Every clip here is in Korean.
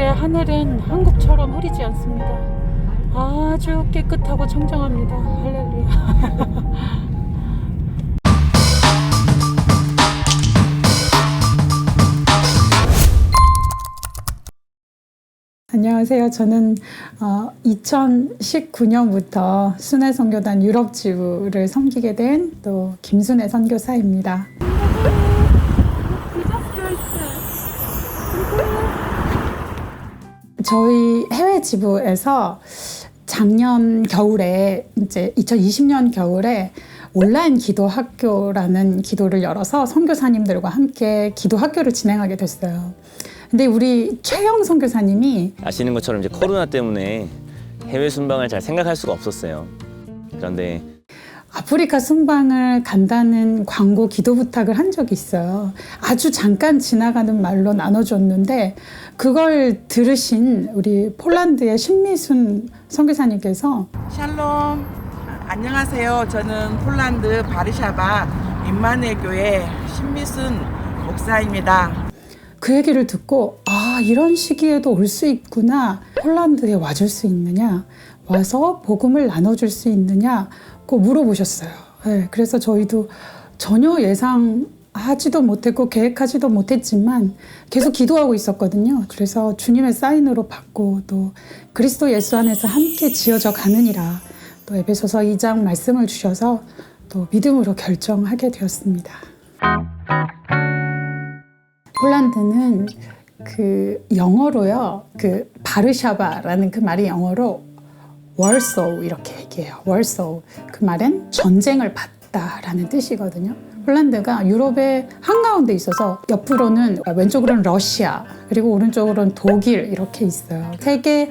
폴란드의 하늘은 한국처럼 흐리지 않습니다. 아주 깨끗하고 청정합니다. 할렐루야. 안녕하세요. 저는 2019년부터 순회 선교단 유럽 지부를 섬기게 된 또 김순회 선교사입니다. 저희 해외 지부에서 작년 겨울에 이제 2020년 겨울에 온라인 기도 학교라는 기도를 열어서 선교사님들과 함께 기도 학교를 진행하게 됐어요. 근데 우리 최영 선교사님이 아시는 것처럼 이제 코로나 때문에 해외 순방을 잘 생각할 수가 없었어요. 그런데 아프리카 순방을 간다는 광고 기도 부탁을 한 적이 있어요. 아주 잠깐 지나가는 말로 나눠줬는데 그걸 들으신 우리 폴란드의 신미순 선교사님께서 샬롬, 안녕하세요. 저는 폴란드 바르샤바 임마누엘 교회 신미순 목사입니다. 그 얘기를 듣고 이런 시기에도 올 수 있구나. 폴란드에 와줄 수 있느냐, 와서 복음을 나눠줄 수 있느냐고 물어보셨어요. 네, 그래서 저희도 전혀 예상하지도 못했고 계획하지도 못했지만 계속 기도하고 있었거든요. 그래서 주님의 사인으로 받고 또 그리스도 예수 안에서 함께 지어져 가느니라, 또 에베소서 2장 말씀을 주셔서 또 믿음으로 결정하게 되었습니다. 폴란드는 그 영어로요, 그 바르샤바라는 그 말이 영어로 월소우 이렇게 얘기해요. 월소우. 그 말은 전쟁을 봤다라는 뜻이거든요. 폴란드가 유럽의 한가운데 있어서 옆으로는 왼쪽으로는 러시아, 그리고 오른쪽으로는 독일 이렇게 있어요. 세계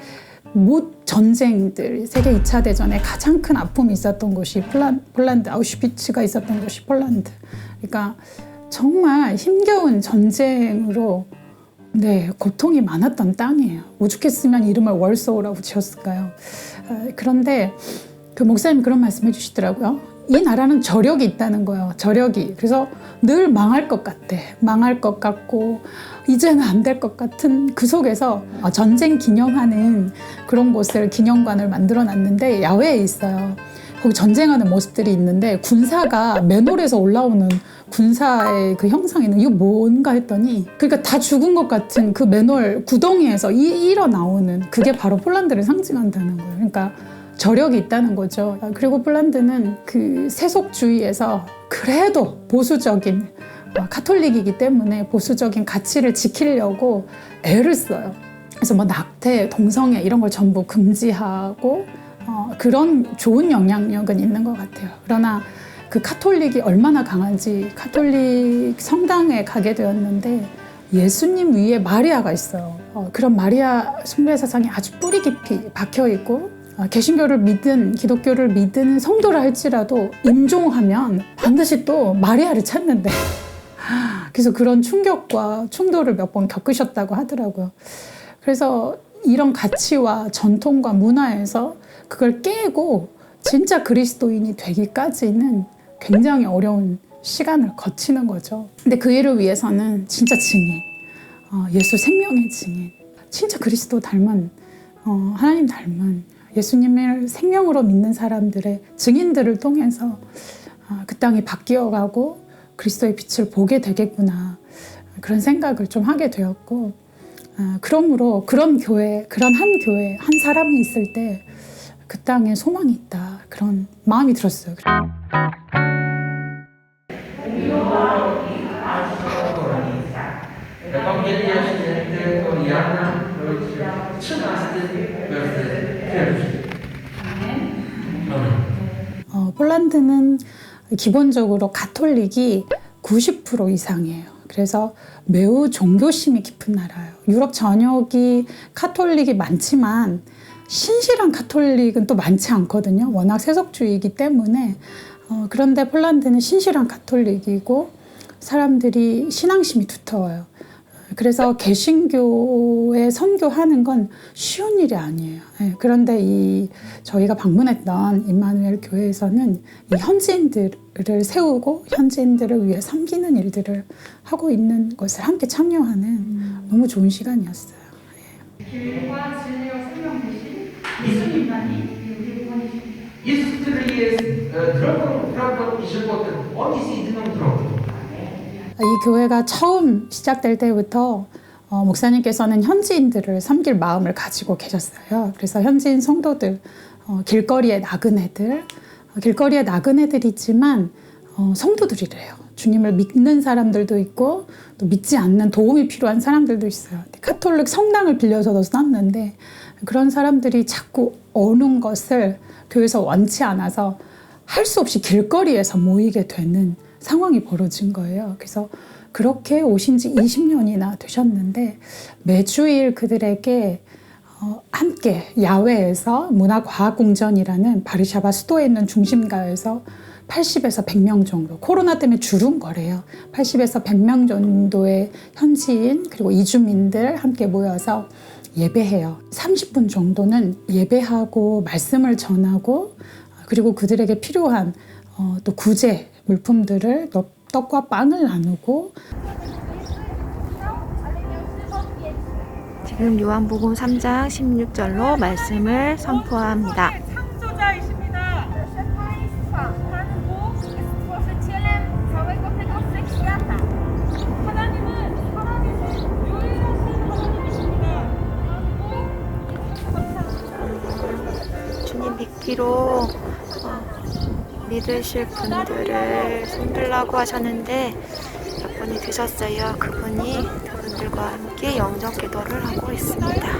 전쟁들, 세계 2차 대전에 가장 큰 아픔이 있었던 곳이 폴란드, 아우슈비츠가 있었던 곳이 폴란드. 그러니까 정말 힘겨운 전쟁으로 고통이 많았던 땅이에요. 오죽했으면 이름을 월소우라고 지었을까요? 그런데 그 목사님이 그런 말씀 해주시더라고요. 이 나라는 저력이 있다는 거예요. 저력이. 그래서 늘 망할 것 같아. 망할 것 같고 이제는 안 될 것 같은 그 속에서 전쟁 기념하는 그런 곳을, 기념관을 만들어 놨는데 야외에 있어요. 거기 전쟁하는 모습들이 있는데 군사가 맨홀에서 올라오는 군사의 그 형상이 있는, 이거 뭔가 했더니 그러니까 다 죽은 것 같은 그 맨홀 구덩이에서 일어나오는, 그게 바로 폴란드를 상징한다는 거예요. 그러니까 저력이 있다는 거죠. 그리고 폴란드는 그 세속주의에서 그래도 보수적인 카톨릭이기 때문에 보수적인 가치를 지키려고 애를 써요. 그래서 뭐 낙태, 동성애 이런 걸 전부 금지하고 그런 좋은 영향력은 있는 것 같아요. 그러나 그 카톨릭이 얼마나 강한지, 카톨릭 성당에 가게 되었는데 예수님 위에 마리아가 있어요. 그런 마리아 숭배 사상이 아주 뿌리 깊이 박혀 있고, 개신교를 믿은, 기독교를 믿은 성도라 할지라도 임종하면 반드시 또 마리아를 찾는데 그래서 그런 충격과 충돌을 몇 번 겪으셨다고 하더라고요. 그래서 이런 가치와 전통과 문화에서 그걸 깨고 진짜 그리스도인이 되기까지는 굉장히 어려운 시간을 거치는 거죠. 근데 그 일을 위해서는 진짜 증인, 예수 생명의 증인, 진짜 그리스도 닮은, 하나님 닮은 예수님을 생명으로 믿는 사람들의 증인들을 통해서 그 땅이 바뀌어가고 그리스도의 빛을 보게 되겠구나, 그런 생각을 좀 하게 되었고, 그러므로 그런 교회, 그런 한 교회, 한 사람이 있을 때 그 땅에 소망이 있다, 그런 마음이 들었어요. 폴란드는 기본적으로 가톨릭이 90% 이상이에요. 그래서 매우 종교심이 깊은 나라예요. 유럽 전역이 카톨릭이 많지만 신실한 카톨릭은 또 많지 않거든요. 워낙 세속주의이기 때문에. 그런데 폴란드는 신실한 카톨릭이고 사람들이 신앙심이 두터워요. 그래서 개신교에 선교하는 건 쉬운 일이 아니에요. 그런데 저희가 방문했던 임마누엘 교회에서는 이 현지인들을 세우고 현지인들을 위해 섬기는 일들을 하고 있는 것을 함께 참여하는 너무 좋은 시간이었어요. 길과 진리와 생명 되신 예수님만이 우리 구원이십니다. 예수 그리스도의 들어본 이실 것은 어디서 있는 들어? 이 교회가 처음 시작될 때부터 목사님께서는 현지인들을 섬길 마음을 가지고 계셨어요. 그래서 현지인 성도들, 길거리에 나그네들, 길거리에 나그네들이지만 성도들이래요. 주님을 믿는 사람들도 있고 또 믿지 않는 도움이 필요한 사람들도 있어요. 카톨릭 성당을 빌려서도 썼는데 그런 사람들이 자꾸 오는 것을 교회에서 원치 않아서 할 수 없이 길거리에서 모이게 되는 상황이 벌어진 거예요. 그래서 그렇게 오신 지 20년이나 되셨는데 매주일 그들에게 함께 야외에서 문화과학궁전이라는 바르샤바 수도에 있는 중심가에서 80에서 100명 정도, 코로나 때문에 줄은 거래요. 80에서 100명 정도의 현지인 그리고 이주민들 함께 모여서 예배해요. 30분 정도는 예배하고 말씀을 전하고 그리고 그들에게 필요한 또 구제 물품들을 또 떡과 빵을 나누고. 지금 요한복음 3장 16절로 말씀을 선포합니다. 창조자이십니다. 하나님은 살아계신 유일하신 하나님이십니다. 주님 믿기로 믿으실 분들을 손들라고 하셨는데 몇 분이 드셨어요. 그분이 그분들과 함께 영접 기도를 하고 있습니다.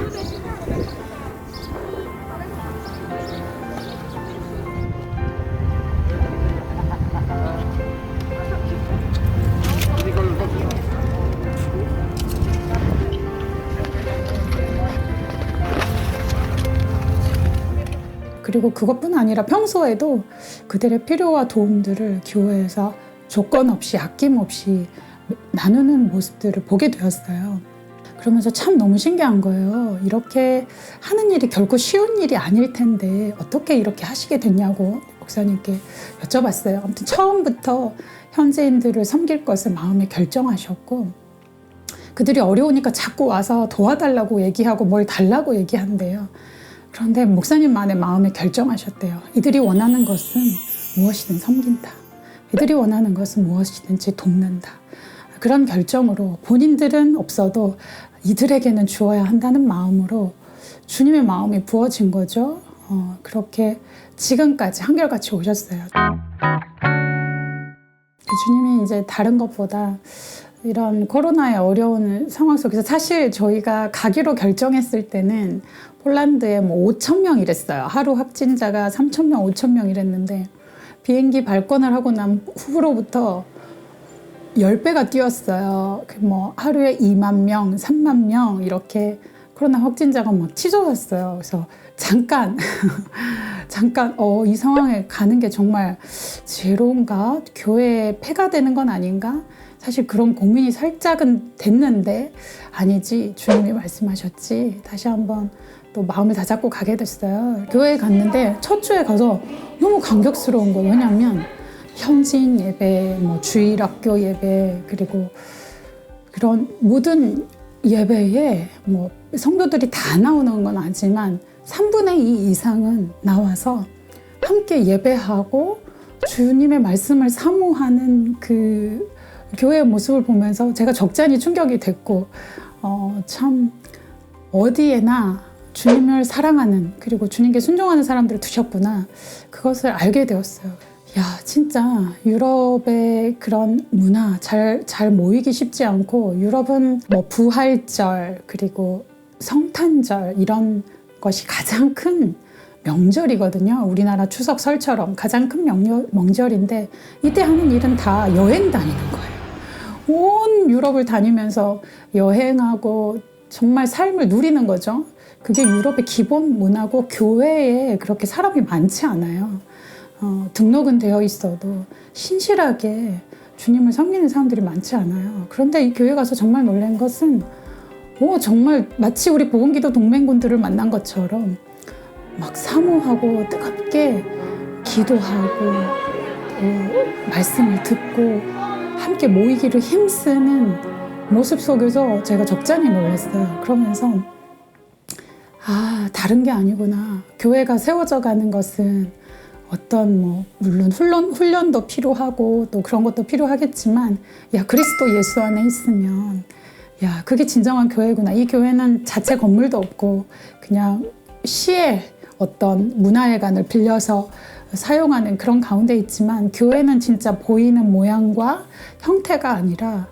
그리고 그것뿐 아니라 평소에도 그들의 필요와 도움들을 교회에서 조건 없이 아낌없이 나누는 모습들을 보게 되었어요. 그러면서 참 너무 신기한 거예요. 이렇게 하는 일이 결코 쉬운 일이 아닐 텐데 어떻게 이렇게 하시게 됐냐고 목사님께 여쭤봤어요. 아무튼 처음부터 현지인들을 섬길 것을 마음에 결정하셨고 그들이 어려우니까 자꾸 와서 도와달라고 얘기하고 뭘 달라고 얘기한대요. 그런데 목사님만의 마음에 결정하셨대요. 이들이 원하는 것은 무엇이든 섬긴다. 이들이 원하는 것은 무엇이든지 돕는다. 그런 결정으로 본인들은 없어도 이들에게는 주어야 한다는 마음으로 주님의 마음이 부어진 거죠. 그렇게 지금까지 한결같이 오셨어요. 주님이 이제 다른 것보다 이런 코로나의 어려운 상황 속에서 사실 저희가 가기로 결정했을 때는 폴란드에 5,000명 이랬어요. 하루 확진자가 3,000명, 5,000명 이랬는데 비행기 발권을 하고 난 후로부터 10배가 뛰었어요. 하루에 2만 명, 3만 명 이렇게 코로나 확진자가 막 치솟았어요. 그래서 잠깐 이 상황에 가는 게 정말 지혜로운가? 교회에 폐가 되는 건 아닌가? 사실 그런 고민이 살짝은 됐는데 아니지, 주님이 말씀하셨지. 다시 한번 또 마음을 다잡고 가게 됐어요. 교회에 갔는데 첫 주에 가서 너무 감격스러운 거예요. 왜냐하면 현지인 예배, 주일학교 예배, 그리고 그런 모든 예배에 성도들이 다 나오는 건 아니지만 3분의 2 이상은 나와서 함께 예배하고 주님의 말씀을 사모하는 그 교회의 모습을 보면서 제가 적잖이 충격이 됐고 참 어디에나 주님을 사랑하는 그리고 주님께 순종하는 사람들을 두셨구나, 그것을 알게 되었어요. 야, 진짜 유럽의 그런 문화 잘 모이기 쉽지 않고, 유럽은 부활절 그리고 성탄절 이런 것이 가장 큰 명절이거든요. 우리나라 추석 설처럼 가장 큰 명절인데 이때 하는 일은 다 여행 다니는 거예요. 온 유럽을 다니면서 여행하고 정말 삶을 누리는 거죠. 그게 유럽의 기본 문화고 교회에 그렇게 사람이 많지 않아요. 등록은 되어 있어도 신실하게 주님을 섬기는 사람들이 많지 않아요. 그런데 이 교회 가서 정말 놀란 것은 정말 마치 우리 복음기도 동맹군들을 만난 것처럼 막 사모하고 뜨겁게 기도하고 또 말씀을 듣고 함께 모이기를 힘쓰는 모습 속에서 제가 적잖이 놀랐어요. 그러면서 다른 게 아니구나. 교회가 세워져 가는 것은 어떤 물론 훈련도 필요하고 또 그런 것도 필요하겠지만 그리스도 예수 안에 있으면 그게 진정한 교회구나. 이 교회는 자체 건물도 없고 그냥 시의 어떤 문화회관을 빌려서 사용하는 그런 가운데 있지만 교회는 진짜 보이는 모양과 형태가 아니라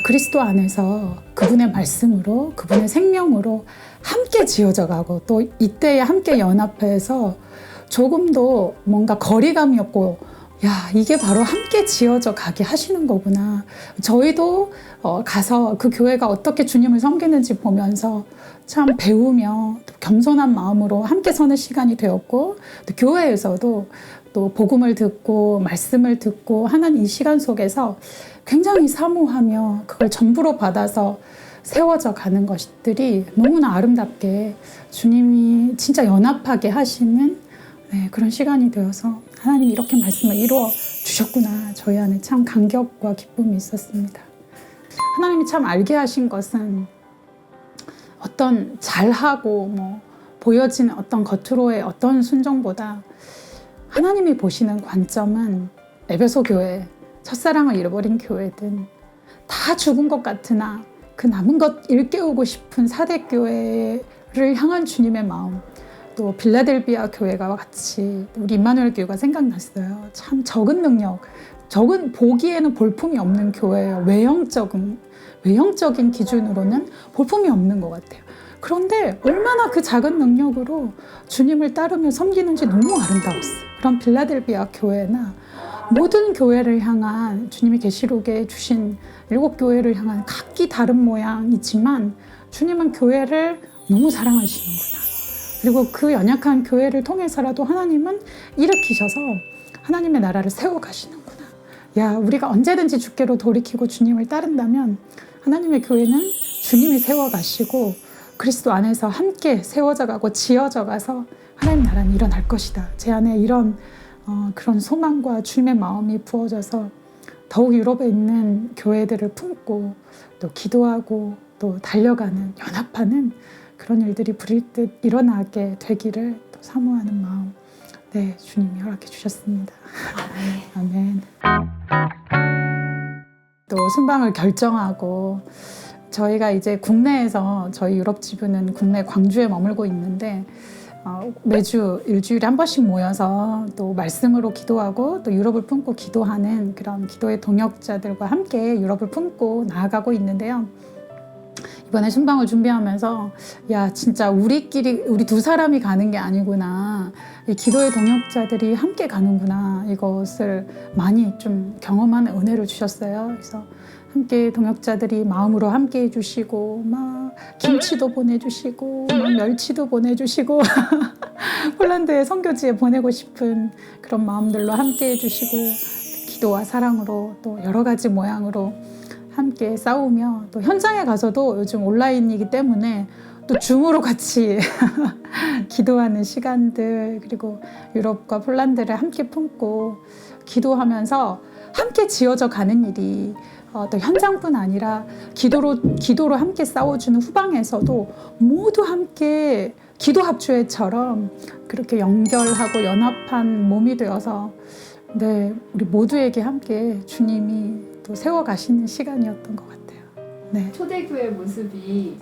그리스도 안에서 그분의 말씀으로 그분의 생명으로 함께 지어져 가고 또 이때에 함께 연합해서 조금도 뭔가 거리감이 없고 이게 바로 함께 지어져 가게 하시는 거구나. 저희도 가서 그 교회가 어떻게 주님을 섬기는지 보면서 참 배우며 또 겸손한 마음으로 함께 서는 시간이 되었고 또 교회에서도 또 복음을 듣고 말씀을 듣고 하는 이 시간 속에서 굉장히 사모하며 그걸 전부로 받아서 세워져 가는 것들이 너무나 아름답게 주님이 진짜 연합하게 하시는 그런 시간이 되어서 하나님이 이렇게 말씀을 이루어 주셨구나. 저희 안에 참 감격과 기쁨이 있었습니다. 하나님이 참 알게 하신 것은 어떤 잘하고 보여지는 어떤 겉으로의 어떤 순종보다 하나님이 보시는 관점은 에베소 교회, 첫사랑을 잃어버린 교회든 다 죽은 것 같으나 그 남은 것 일깨우고 싶은 사대교회를 향한 주님의 마음, 또 빌라델비아 교회가 같이 우리 임마누엘 교회가 생각났어요. 참 적은 능력, 적은 보기에는 볼품이 없는 교회예요. 외형적인 기준으로는 볼품이 없는 것 같아요. 그런데 얼마나 그 작은 능력으로 주님을 따르며 섬기는지 너무 아름다웠어요. 그런 빌라델비아 교회나 모든 교회를 향한 주님이 계시록에 주신 7교회를 향한 각기 다른 모양이지만 주님은 교회를 너무 사랑하시는구나. 그리고 그 연약한 교회를 통해서라도 하나님은 일으키셔서 하나님의 나라를 세워가시는구나. 우리가 언제든지 주께로 돌이키고 주님을 따른다면 하나님의 교회는 주님이 세워가시고 그리스도 안에서 함께 세워져 가고 지어져 가서 하나님 나라는 일어날 것이다. 제 안에 이런 그런 소망과 주님의 마음이 부어져서 더욱 유럽에 있는 교회들을 품고 또 기도하고 또 달려가는 연합하는 그런 일들이 부릴듯 일어나게 되기를 또 사모하는 마음 주님이 허락해 주셨습니다. 아멘. 또 순방을 결정하고 저희가 이제 국내에서 저희 유럽 지부는 국내 광주에 머물고 있는데 매주 일주일에 한 번씩 모여서 또 말씀으로 기도하고 또 유럽을 품고 기도하는 그런 기도의 동역자들과 함께 유럽을 품고 나아가고 있는데요. 이번에 순방을 준비하면서 진짜 우리 두 사람이 가는 게 아니구나. 이 기도의 동역자들이 함께 가는구나. 이것을 많이 좀 경험하는 은혜를 주셨어요. 그래서 함께 동역자들이 마음으로 함께 해주시고 막 김치도 보내주시고 막 멸치도 보내주시고 폴란드의 선교지에 보내고 싶은 그런 마음들로 함께 해주시고 기도와 사랑으로 또 여러 가지 모양으로 함께 싸우며 또 현장에 가서도 요즘 온라인이기 때문에 또 줌으로 같이 기도하는 시간들 그리고 유럽과 폴란드를 함께 품고 기도하면서 함께 지어져 가는 일이 또 현장뿐 아니라 기도로 함께 싸워주는 후방에서도 모두 함께 기도 합주회처럼 그렇게 연결하고 연합한 몸이 되어서 우리 모두에게 함께 주님이 또 세워가시는 시간이었던 것 같아요. 초대교회 모습이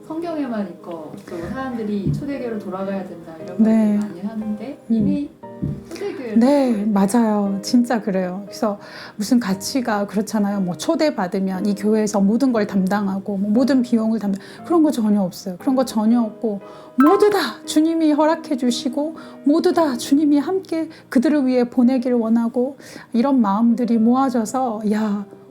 성경에만 있고 또 사람들이 초대교회로 돌아가야 된다 이런 말을 많이 하는데 이미 초대교회 맞아요. 진짜 그래요. 그래서 무슨 가치가 그렇잖아요. 초대받으면 이 교회에서 모든 걸 담당하고 모든 비용을 그런 거 전혀 없어요. 그런 거 전혀 없고 모두 다 주님이 허락해 주시고 모두 다 주님이 함께 그들을 위해 보내길 원하고 이런 마음들이 모아져서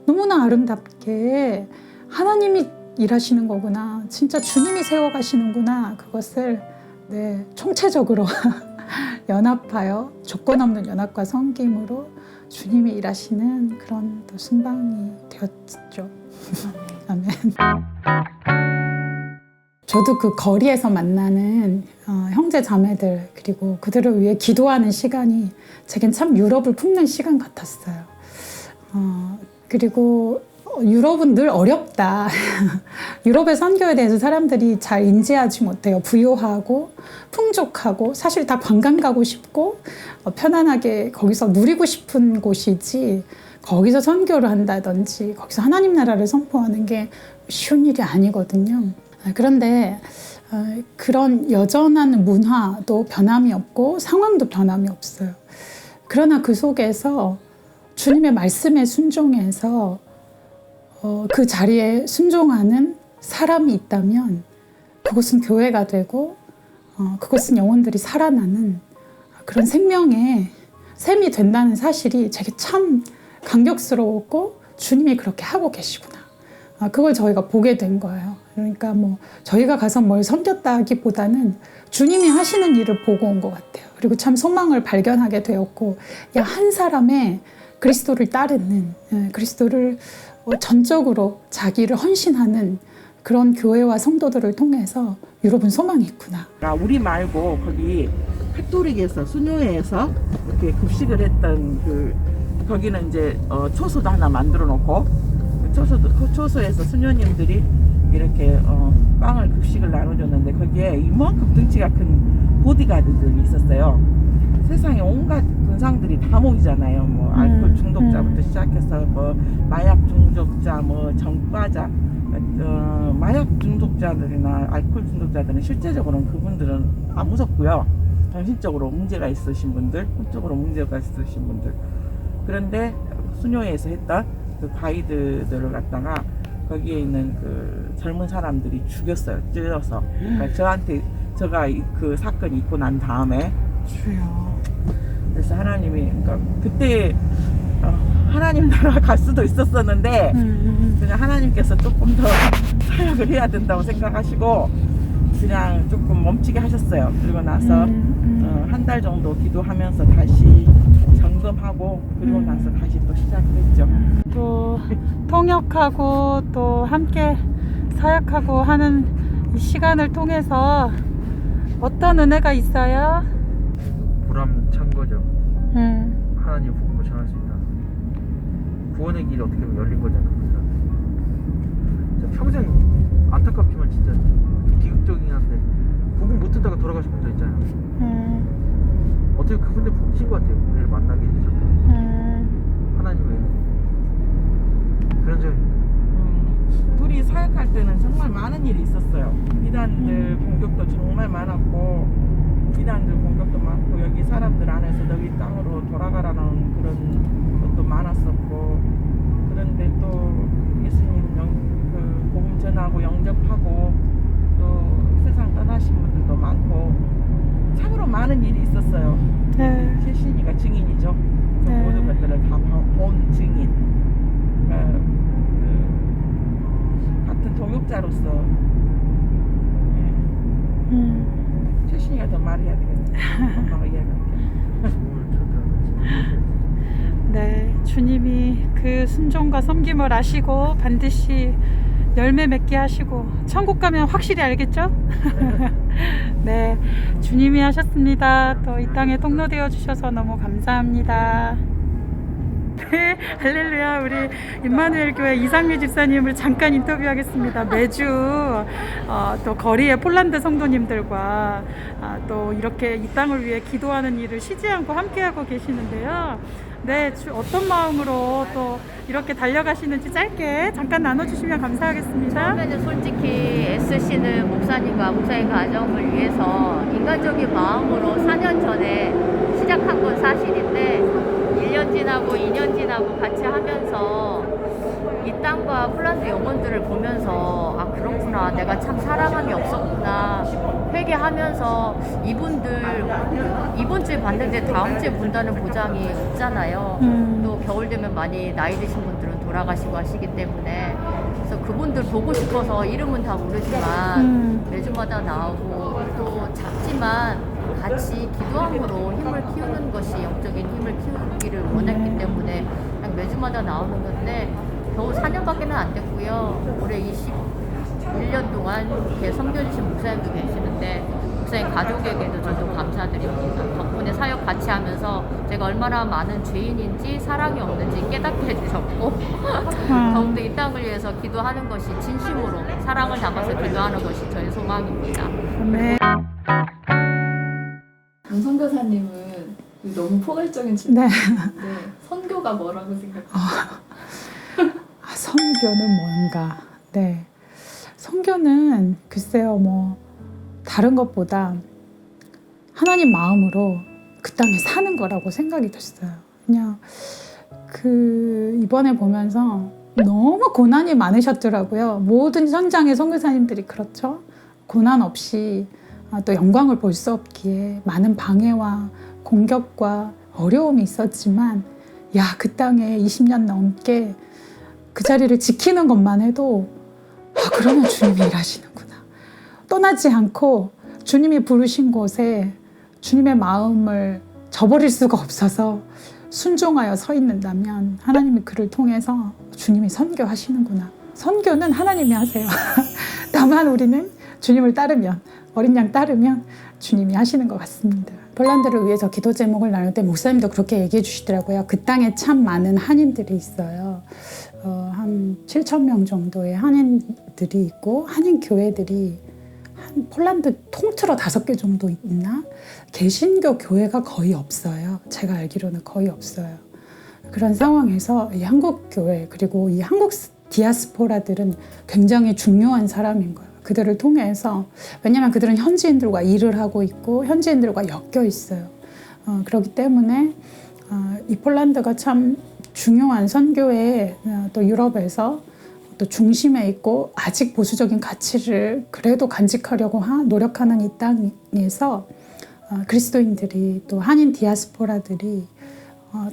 너무나 아름답게 하나님이 일하시는 거구나. 진짜 주님이 세워가시는구나. 그것을 총체적으로 연합하여 조건 없는 연합과 섬김으로 주님이 일하시는 그런 또 순방이 되었죠. 아멘. 저도 그 거리에서 만나는 형제 자매들 그리고 그들을 위해 기도하는 시간이 제겐 참 유럽을 품는 시간 같았어요. 그리고 유럽은 늘 어렵다. 유럽의 선교에 대해서 사람들이 잘 인지하지 못해요. 부유하고 풍족하고 사실 다 관광 가고 싶고 편안하게 거기서 누리고 싶은 곳이지 거기서 선교를 한다든지 거기서 하나님 나라를 선포하는 게 쉬운 일이 아니거든요. 그런데 그런 여전한 문화도 변함이 없고 상황도 변함이 없어요. 그러나 그 속에서 주님의 말씀에 순종해서 그 자리에 순종하는 사람이 있다면 그곳은 교회가 되고 그곳은 영혼들이 살아나는 그런 생명의 셈이 된다는 사실이 제게 참 감격스러웠고 주님이 그렇게 하고 계시구나. 그걸 저희가 보게 된 거예요. 그러니까 뭐 저희가 가서 뭘 섬겼다기보다는 주님이 하시는 일을 보고 온 것 같아요. 그리고 참 소망을 발견하게 되었고 한 사람의 그리스도를 따르는 그리스도를 전적으로 자기를 헌신하는 그런 교회와 성도들을 통해서 유럽은 소망이 있구나. 우리 말고 거기 카톨릭에서 수녀회에서 이렇게 급식을 했던 거기는 이제 초소도 하나 만들어 놓고 초소에서 수녀님들이 이렇게 빵을 급식을 나눠줬는데 거기에 이만큼 등치가 큰 보디가드들이 있었어요. 세상에 온갖 군상들이 다 모이잖아요. 뭐 알코올 중독자부터 시작해서 뭐 마약 중독자, 뭐 전과자, 마약 중독자들이나 알코올 중독자들은 실제적으로는 그분들은 안 무섭고요. 정신적으로 문제가 있으신 분들, 혼적으로 문제가 있으신 분들. 그런데 수녀회에서 했던 그 가이드들을 갖다가 거기에 있는 그 젊은 사람들이 죽였어요. 찔러서. 그러니까 제가 그 사건이 있고 난 다음에 그래서 하나님이 그러니까 그때 하나님 나라 갈 수도 있었었는데 그냥 하나님께서 조금 더 사역을 해야 된다고 생각하시고 그냥 조금 멈추게 하셨어요. 그리고 나서 한 달 정도 기도하면서 다시 점검하고 그리고 나서 다시 또 시작을 했죠. 또 통역하고 또 함께 사역하고 하는 이 시간을 통해서 어떤 은혜가 있어요? 보람찬 거죠. 하나님 복음을 전할 수 있다. 구원의 길이 어떻게 보면 열린 거잖아요. 평생 안타깝지만 진짜 비극적이긴 한데 복음 못 듣다가 돌아가신 분들 있잖아요. 어떻게 그분들 복이신 것 같아요. 우리를 만나게 해주셨다. 하나님의 그런 점이 둘이 사역할 때는 정말 많은 일이 있었어요. 이단들 공격도 정말 많았고 이단들 공격도 많고 여기 사람들 안에서 너희 땅으로 돌아가라는 그런 것도 많았었고 그런데 또 예수님 그 복음 전하고 영접하고 또 세상 떠나신 분들도 많고 참으로 많은 일이 있었어요. 네. 최신이가 증인이죠. 그 모든 것들을 다 본 증인. 같은 동역자로서 최신이가 더 말해야 되겠네. 엄마가 이야기할게. 네, 주님이 그 순종과 섬김을 아시고 반드시 열매 맺게 하시고 천국 가면 확실히 알겠죠? 네, 주님이 하셨습니다. 또 이 땅에 통로되어 주셔서 너무 감사합니다. 네, 할렐루야. 우리 임마누엘 교회 이상미 집사님을 잠깐 인터뷰하겠습니다. 매주 또 거리의 폴란드 성도님들과 또 이렇게 이 땅을 위해 기도하는 일을 쉬지 않고 함께하고 계시는데요. 네, 어떤 마음으로 또 이렇게 달려가시는지 짧게 잠깐 나눠주시면 감사하겠습니다. 처음에는 솔직히 애쓰시는 목사님과 목사의 가정을 위해서 인간적인 마음으로 4년 전에 시작한 건 사실인데 1년 지나고 2년 지나고 같이 하면서 이 땅과 폴란드 영혼들을 보면서 아 그렇구나 내가 참 사랑함이 없었구나 회개하면서 이번 주에 봤는데 다음 주에 본다는 보장이 없잖아요. 또 겨울 되면 많이 나이 드신 분들은 돌아가시고 하시기 때문에 그래서 그분들 보고 싶어서 이름은 다 모르지만 매주마다 나오고 또 작지만 같이 기도함으로 힘을 키우는 것이 영적인 힘을 키우기를 원했기 때문에 그냥 매주마다 나오는 건데 겨우 4년밖에는 안 됐고요. 올해 21년 동안 이렇게 섬겨주신 목사님도 계시는데 목사님 가족에게도 저도 감사드립니다. 덕분에 사역 같이 하면서 제가 얼마나 많은 죄인인지 사랑이 없는지 깨닫게 해주셨고 아. 더욱더 이 땅을 위해서 기도하는 것이 진심으로 사랑을 담아서 기도하는 것이 저의 소망입니다. 네. 선교사님은 너무 포괄적인 질문인데 네. 선교가 뭐라고 생각하세요? 선교는 뭔가? 네. 선교는 글쎄요, 뭐 다른 것보다 하나님 마음으로 그 땅에 사는 거라고 생각이 됐어요. 그냥 이번에 보면서 너무 고난이 많으셨더라고요. 모든 현장의 선교사님들이 그렇죠. 고난 없이 또 영광을 볼 수 없기에 많은 방해와 공격과 어려움이 있었지만, 야, 그 땅에 20년 넘게 그 자리를 지키는 것만 해도 그러면 주님이 일하시는구나. 떠나지 않고 주님이 부르신 곳에 주님의 마음을 저버릴 수가 없어서 순종하여 서 있는다면 하나님이 그를 통해서 주님이 선교하시는구나. 선교는 하나님이 하세요. 다만 우리는 주님을 따르면, 어린 양 따르면 주님이 하시는 것 같습니다. 폴란드를 위해서 기도 제목을 나눌 때 목사님도 그렇게 얘기해 주시더라고요. 그 땅에 참 많은 한인들이 있어요. 한 7,000명 정도의 한인들이 있고, 한인 교회들이 한 폴란드 통틀어 5개 정도 있나? 개신교 교회가 거의 없어요. 제가 알기로는 거의 없어요. 그런 상황에서 이 한국 교회, 그리고 이 한국 디아스포라들은 굉장히 중요한 사람인 거예요. 그들을 통해서, 왜냐하면 그들은 현지인들과 일을 하고 있고 현지인들과 엮여 있어요. 그렇기 때문에 이 폴란드가 참 중요한 선교에, 또 유럽에서 또 중심에 있고 아직 보수적인 가치를 그래도 간직하려고 노력하는 이 땅에서 그리스도인들이, 또 한인 디아스포라들이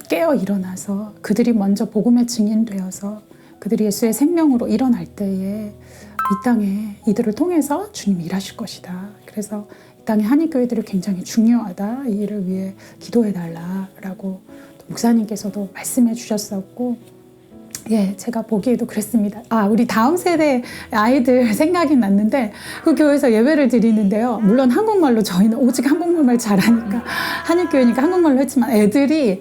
깨어 일어나서 그들이 먼저 복음의 증인되어서 그들이 예수의 생명으로 일어날 때에 이 땅에 이들을 통해서 주님이 일하실 것이다. 그래서 이 땅의 한인교회들이 굉장히 중요하다. 이 일을 위해 기도해달라라고 목사님께서도 말씀해 주셨었고, 예, 제가 보기에도 그랬습니다. 우리 다음 세대 아이들 생각이 났는데, 그 교회에서 예배를 드리는데요. 물론 한국말로, 저희는 오직 한국말 잘하니까 한인교회니까 한국말로 했지만 애들이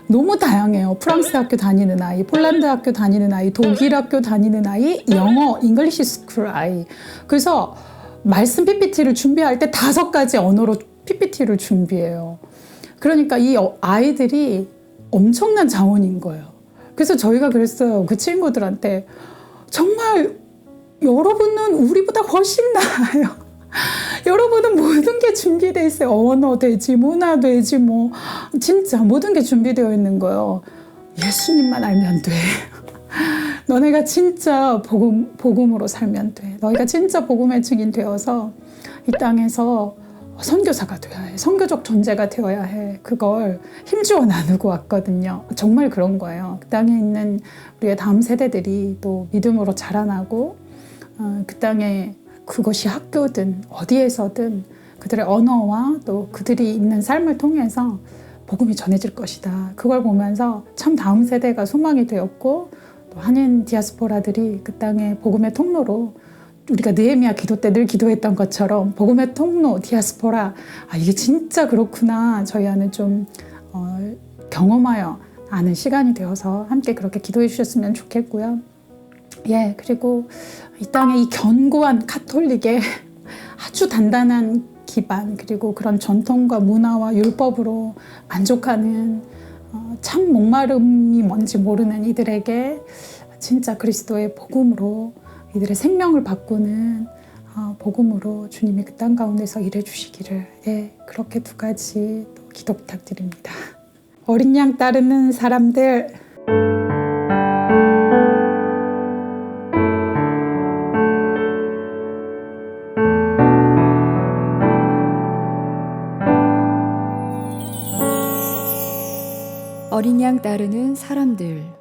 너무 다양해요. 프랑스 학교 다니는 아이, 폴란드 학교 다니는 아이, 독일 학교 다니는 아이, 영어, 잉글리시 스쿨 아이. 그래서 말씀 PPT를 준비할 때 5가지 언어로 PPT를 준비해요. 그러니까 이 아이들이 엄청난 자원인 거예요. 그래서 저희가 그랬어요. 그 친구들한테, 정말 여러분은 우리보다 훨씬 나아요. 여러분은 모든 게 준비되어 있어요. 언어 되지, 문화 되지, 뭐 진짜 모든 게 준비되어 있는 거예요. 예수님만 알면 돼. 너네가 진짜 복음으로 살면 돼. 너희가 진짜 복음의 증인 되어서 이 땅에서 선교사가 되어야 해. 선교적 존재가 되어야 해. 그걸 힘주어 나누고 왔거든요. 정말 그런 거예요. 그 땅에 있는 우리의 다음 세대들이 또 믿음으로 자라나고, 그 땅에 그것이 학교든 어디에서든 그들의 언어와 또 그들이 있는 삶을 통해서 복음이 전해질 것이다. 그걸 보면서 참 다음 세대가 소망이 되었고, 또 한인 디아스포라들이 그 땅의 복음의 통로로, 우리가 느헤미야 기도 때 늘 기도했던 것처럼 복음의 통로, 디아스포라, 이게 진짜 그렇구나. 저희 안에 좀 경험하여 아는 시간이 되어서 함께 그렇게 기도해 주셨으면 좋겠고요. 예, 그리고 이 땅의 이 견고한 카톨릭의 아주 단단한 기반, 그리고 그런 전통과 문화와 율법으로 만족하는 참 목마름이 뭔지 모르는 이들에게 진짜 그리스도의 복음으로, 이들의 생명을 바꾸는 복음으로 주님이 그 땅 가운데서 일해 주시기를, 예, 그렇게 2가지 또 기도 부탁드립니다. 어린 양 따르는 사람들, 어린 양 따르는 사람들.